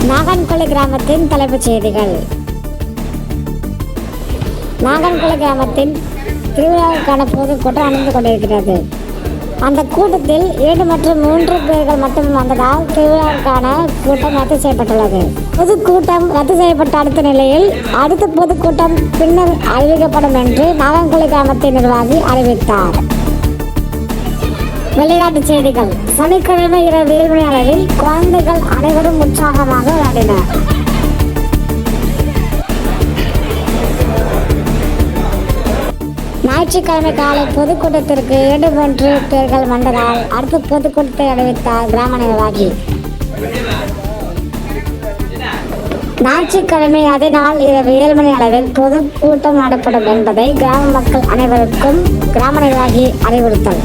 நாகன்குளை கிராமத்தின் தலைப்புச் செய்திகள். நாகன்குளை கிராமத்தின் திருவிழாவுக்கான பொதுக்கூட்டம் நடந்து கொண்டிருக்கிறது. அந்த கூட்டத்தில் 2 மற்றும் 3 பேர்கள் மட்டும் வந்ததால் திருவிழாவுக்கான கூட்டம் ரத்து செய்யப்பட்டுள்ளது. பொதுக்கூட்டம் ரத்து செய்யப்பட்ட அடுத்த நிலையில் அடுத்த பொதுக்கூட்டம் பின்னர் அறிவிக்கப்படும் என்று நாகன்குளை கிராமத்தின் நிர்வாகி அறிவித்தார். விளையாட்டுச் செய்திகள். சனிக்கிழமை இரவு 7 மணி அளவில் குழந்தைகள் அனைவரும் உற்சாகமாக விளையாடினர். ஞாயிற்றுக்கிழமை காலை பொதுக்கூட்டத்திற்கு 2-3 பேர்கள் வந்ததால் அடுத்த பொதுக்கூட்டத்தை அறிவித்தார் கிராம நிர்வாகி. ஞாயிற்றுக்கிழமை அதே நாள் இரவு 7 மணி அளவில் பொதுக்கூட்டம் நடத்தப்படும் என்பதை கிராம மக்கள் அனைவருக்கும் கிராம நிர்வாகி அறிவுறுத்தல்.